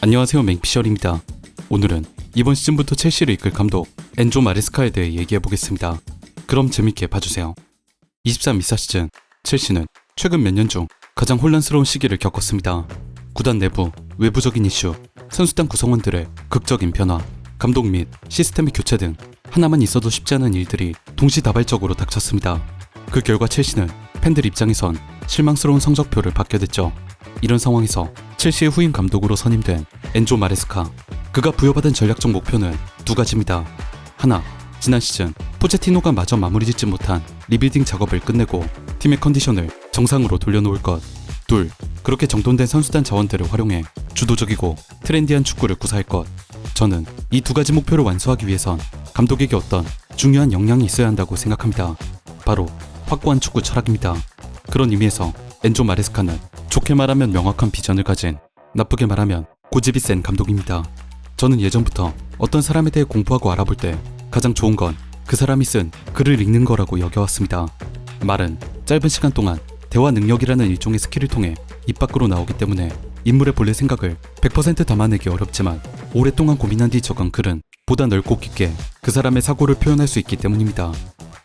안녕하세요, 맹피셜입니다. 오늘은 이번 시즌부터 첼시를 이끌 감독 엔조 마레스카에 대해 얘기해보겠습니다. 그럼 재밌게 봐주세요. 23-24 시즌 첼시는 최근 몇 년 중 가장 혼란스러운 시기를 겪었습니다. 구단 내부, 외부적인 이슈, 선수단 구성원들의 극적인 변화, 감독 및 시스템의 교체 등 하나만 있어도 쉽지 않은 일들이 동시다발적으로 닥쳤습니다. 그 결과 첼시는 팬들 입장에선 실망스러운 성적표를 받게 됐죠. 이런 상황에서 첼시의 후임 감독으로 선임된 엔조 마레스카, 그가 부여받은 전략적 목표는 두 가지입니다. 하나, 지난 시즌 포체티노가 마저 마무리 짓지 못한 리빌딩 작업을 끝내고 팀의 컨디션을 정상으로 돌려놓을 것. 둘, 그렇게 정돈된 선수단 자원들을 활용해 주도적이고 트렌디한 축구를 구사할 것. 저는 이 두 가지 목표를 완수하기 위해선 감독에게 어떤 중요한 역량이 있어야 한다고 생각합니다. 바로 확고한 축구 철학입니다. 그런 의미에서 엔조 마레스카는 좋게 말하면 명확한 비전을 가진, 나쁘게 말하면 고집이 센 감독입니다. 저는 예전부터 어떤 사람에 대해 공부하고 알아볼 때 가장 좋은 건 그 사람이 쓴 글을 읽는 거라고 여겨왔습니다. 말은 짧은 시간 동안 대화 능력이라는 일종의 스킬을 통해 입 밖으로 나오기 때문에 인물의 본래 생각을 100% 담아내기 어렵지만 오랫동안 고민한 뒤 적은 글은 보다 넓고 깊게 그 사람의 사고를 표현할 수 있기 때문입니다.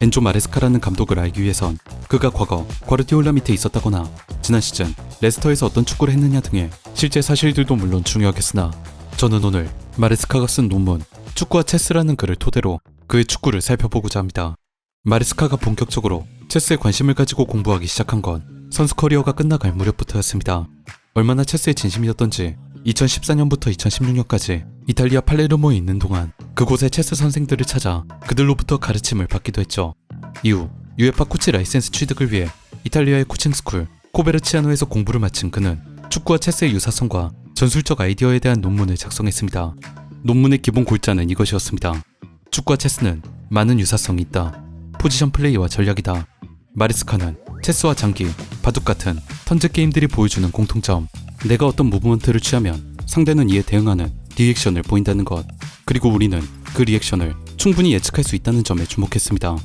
엔조 마레스카라는 감독을 알기 위해선 그가 과거 과르디올라 밑에 있었다거나 지난 시즌 레스터에서 어떤 축구를 했느냐 등의 실제 사실들도 물론 중요하겠으나 저는 오늘 마레스카가 쓴 논문 축구와 체스라는 글을 토대로 그의 축구를 살펴보고자 합니다. 마레스카가 본격적으로 체스에 관심을 가지고 공부하기 시작한 건 선수 커리어가 끝나갈 무렵부터였습니다. 얼마나 체스에 진심이었던지 2014년부터 2016년까지 이탈리아 팔레르모에 있는 동안 그곳의 체스 선생들을 찾아 그들로부터 가르침을 받기도 했죠. 이후 UEFA 코치 라이센스 취득을 위해 이탈리아의 코칭스쿨 코베르치아노에서 공부를 마친 그는 축구와 체스의 유사성과 전술적 아이디어에 대한 논문을 작성했습니다. 논문의 기본 골자는 이것이었습니다. 축구와 체스는 많은 유사성이 있다. 포지션 플레이와 전략이다. 마레스카는 체스와 장기, 바둑 같은 턴제 게임들이 보여주는 공통점, 내가 어떤 무브먼트를 취하면 상대는 이에 대응하는 리액션을 보인다는 것, 그리고 우리는 그 리액션을 충분히 예측할 수 있다는 점에 주목했습니다.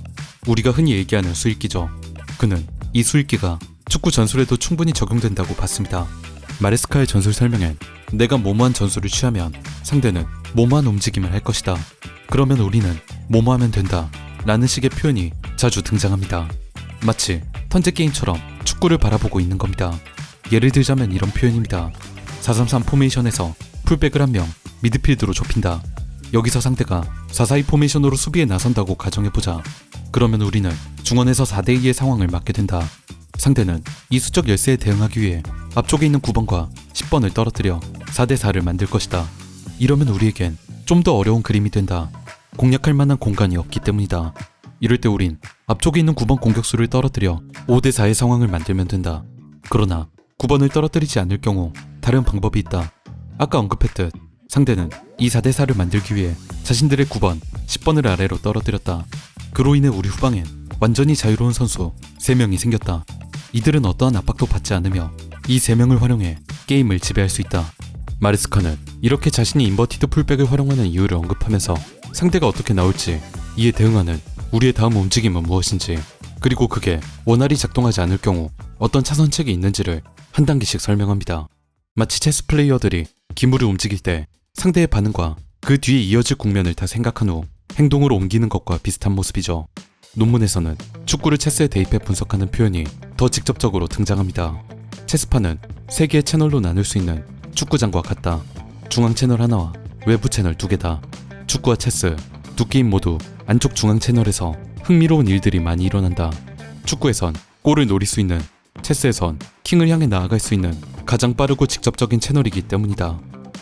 우리가 흔히 얘기하는 수익기죠. 그는 이 수익기가 축구 전술에도 충분히 적용된다고 봤습니다. 마레스카의 전술 설명엔 내가 뭐뭐한 전술을 취하면 상대는 뭐뭐한 움직임을 할 것이다. 그러면 우리는 뭐뭐하면 된다 라는 식의 표현이 자주 등장합니다. 마치 턴제 게임처럼 축구를 바라보고 있는 겁니다. 예를 들자면 이런 표현입니다. 4-3-3 포메이션에서 풀백을 한 명 미드필드로 좁힌다. 여기서 상대가 4-4-2 포메이션으로 수비에 나선다고 가정해보자. 그러면 우리는 중원에서 4대2의 상황을 맞게 된다. 상대는 이 수적 열세에 대응하기 위해 앞쪽에 있는 9번과 10번을 떨어뜨려 4대4를 만들 것이다. 이러면 우리에겐 좀 더 어려운 그림이 된다. 공략할 만한 공간이 없기 때문이다. 이럴 때 우린 앞쪽에 있는 9번 공격수를 떨어뜨려 5대4의 상황을 만들면 된다. 그러나 9번을 떨어뜨리지 않을 경우 다른 방법이 있다. 아까 언급했듯 상대는 이 4대4를 만들기 위해 자신들의 9번, 10번을 아래로 떨어뜨렸다. 그로 인해 우리 후방엔 완전히 자유로운 선수 3명이 생겼다. 이들은 어떠한 압박도 받지 않으며 이 3명을 활용해 게임을 지배할 수 있다. 마레스카는 이렇게 자신이 인버티드 풀백을 활용하는 이유를 언급하면서 상대가 어떻게 나올지, 이에 대응하는 우리의 다음 움직임은 무엇인지, 그리고 그게 원활히 작동하지 않을 경우 어떤 차선책이 있는지를 한 단계씩 설명합니다. 마치 체스 플레이어들이 기물을 움직일 때 상대의 반응과 그 뒤에 이어질 국면을 다 생각한 후 행동으로 옮기는 것과 비슷한 모습이죠. 논문에서는 축구를 체스에 대입해 분석하는 표현이 더 직접적으로 등장합니다. 체스판은 3개의 채널로 나눌 수 있는 축구장과 같다. 중앙 채널 하나와 외부 채널 2개다. 축구와 체스, 두 게임 모두 안쪽 중앙 채널에서 흥미로운 일들이 많이 일어난다. 축구에선 골을 노릴 수 있는, 체스에선 킹을 향해 나아갈 수 있는 가장 빠르고 직접적인 채널이기 때문이다.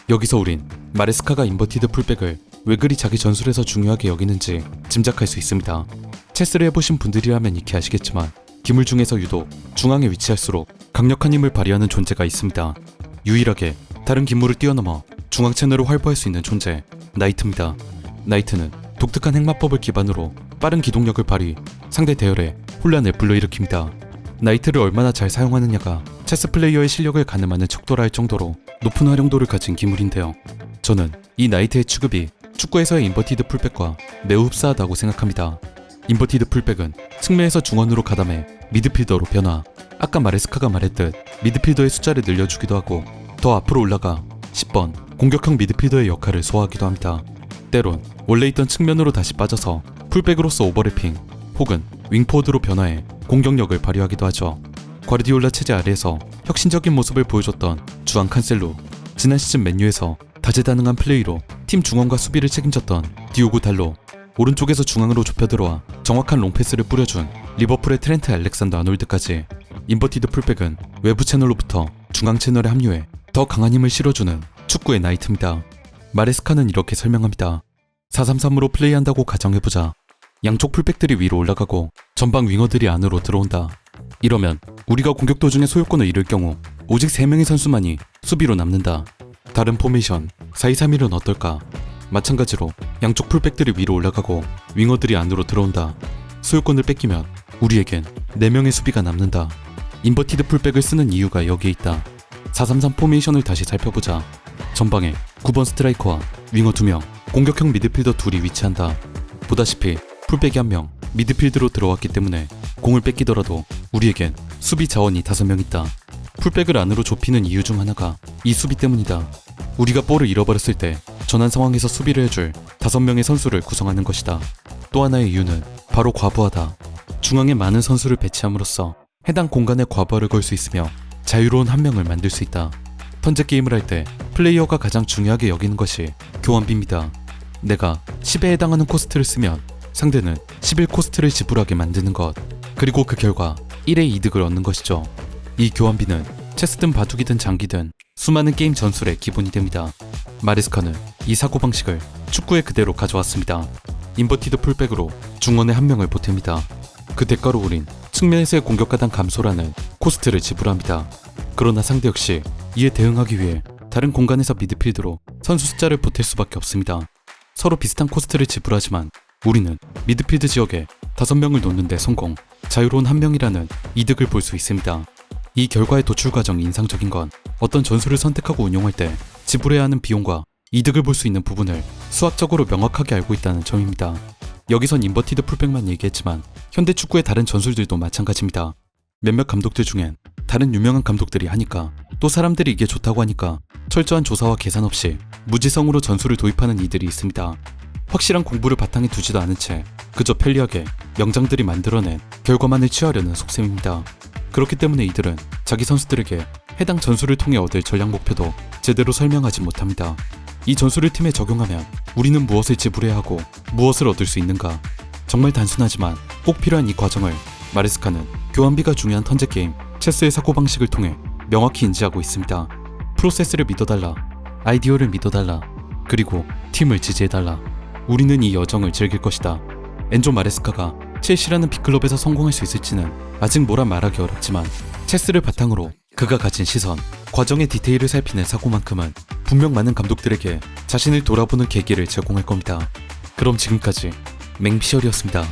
여기서 우린 마레스카가 인버티드 풀백을 왜 그리 자기 전술에서 중요하게 여기는지 짐작할 수 있습니다. 체스를 해보신 분들이라면 익히 아시겠지만 기물 중에서 유독 중앙에 위치할수록 강력한 힘을 발휘하는 존재가 있습니다. 유일하게 다른 기물을 뛰어넘어 중앙 채널을 활보할 수 있는 존재, 나이트입니다. 나이트는 독특한 핵마법을 기반으로 빠른 기동력을 발휘, 상대 대열에 혼란을 불러일으킵니다. 나이트를 얼마나 잘 사용하느냐가 체스 플레이어의 실력을 가늠하는 척도라 할 정도로 높은 활용도를 가진 기물인데요. 저는 이 나이트의 취급이 축구에서의 인버티드 풀백과 매우 흡사하다고 생각합니다. 인버티드 풀백은 측면에서 중원으로 가담해 미드필더로 변화, 아까 마레스카가 말했듯 미드필더의 숫자를 늘려주기도 하고 더 앞으로 올라가 10번, 공격형 미드필더의 역할을 소화하기도 합니다. 때론 원래 있던 측면으로 다시 빠져서 풀백으로서 오버래핑 혹은 윙포워드로 변화해 공격력을 발휘하기도 하죠. 과르디올라 체제 아래에서 혁신적인 모습을 보여줬던 주앙 칸셀루, 지난 시즌 맨유에서 다재다능한 플레이로 팀 중원과 수비를 책임졌던 디오고 달로, 오른쪽에서 중앙으로 좁혀들어와 정확한 롱패스를 뿌려준 리버풀의 트렌트 알렉산더 아놀드까지 인버티드 풀백은 외부 채널로부터 중앙 채널에 합류해 더 강한 힘을 실어주는 축구의 나이트입니다. 마레스카는 이렇게 설명합니다. 4-3-3으로 플레이한다고 가정해보자. 양쪽 풀백들이 위로 올라가고 전방 윙어들이 안으로 들어온다. 이러면 우리가 공격 도중에 소유권을 잃을 경우 오직 3명의 선수만이 수비로 남는다. 다른 포메이션 4-2-3-1은 어떨까? 마찬가지로 양쪽 풀백들이 위로 올라가고 윙어들이 안으로 들어온다. 소유권을 뺏기면 우리에겐 4명의 수비가 남는다. 인버티드 풀백을 쓰는 이유가 여기에 있다. 4-3-3 포메이션을 다시 살펴보자. 전방에 9번 스트라이커와 윙어 2명, 공격형 미드필더 2이 위치한다. 보다시피 풀백이 1명, 미드필드로 들어왔기 때문에 공을 뺏기더라도 우리에겐 수비 자원이 5명 있다. 풀백을 안으로 좁히는 이유 중 하나가 이 수비 때문이다. 우리가 볼을 잃어버렸을 때 전환 상황에서 수비를 해줄 5명의 선수를 구성하는 것이다. 또 하나의 이유는 바로 과부하다. 중앙에 많은 선수를 배치함으로써 해당 공간에 과부하를 걸 수 있으며 자유로운 한 명을 만들 수 있다. 턴제 게임을 할 때 플레이어가 가장 중요하게 여기는 것이 교환비입니다. 내가 10에 해당하는 코스트를 쓰면 상대는 11코스트를 지불하게 만드는 것, 그리고 그 결과 1의 이득을 얻는 것이죠. 이 교환비는 체스든 바둑이든 장기든 수많은 게임 전술의 기본이 됩니다. 마레스카는 이 사고방식을 축구에 그대로 가져왔습니다. 인버티드 풀백으로 중원에 한 명을 보탭니다. 그 대가로 우린 측면에서의 공격가당 감소라는 코스트를 지불합니다. 그러나 상대 역시 이에 대응하기 위해 다른 공간에서 미드필드로 선수 숫자를 보탤 수밖에 없습니다. 서로 비슷한 코스트를 지불하지만 우리는 미드필드 지역에 5명을 놓는 데 성공, 자유로운 한 명이라는 이득을 볼 수 있습니다. 이 결과의 도출 과정이 인상적인 건 어떤 전술을 선택하고 운용할 때 지불해야 하는 비용과 이득을 볼 수 있는 부분을 수학적으로 명확하게 알고 있다는 점입니다. 여기선 인버티드 풀백만 얘기했지만 현대 축구의 다른 전술들도 마찬가지입니다. 몇몇 감독들 중엔 다른 유명한 감독들이 하니까, 또 사람들이 이게 좋다고 하니까 철저한 조사와 계산 없이 무지성으로 전술을 도입하는 이들이 있습니다. 확실한 공부를 바탕에 두지도 않은 채 그저 편리하게 명장들이 만들어낸 결과만을 취하려는 속셈입니다. 그렇기 때문에 이들은 자기 선수들에게 해당 전술을 통해 얻을 전략 목표도 제대로 설명하지 못합니다. 이 전술을 팀에 적용하면 우리는 무엇을 지불해야 하고 무엇을 얻을 수 있는가? 정말 단순하지만 꼭 필요한 이 과정을 마레스카는 교환비가 중요한 턴제 게임 체스의 사고방식을 통해 명확히 인지하고 있습니다. 프로세스를 믿어달라, 아이디어를 믿어달라, 그리고 팀을 지지해달라. 우리는 이 여정을 즐길 것이다. 엔조 마레스카가 첼시라는 빅클럽에서 성공할 수 있을지는 아직 뭐라 말하기 어렵지만 체스를 바탕으로 그가 가진 시선, 과정의 디테일을 살피는 사고만큼은 분명 많은 감독들에게 자신을 돌아보는 계기를 제공할 겁니다. 그럼 지금까지 맹피셜이었습니다.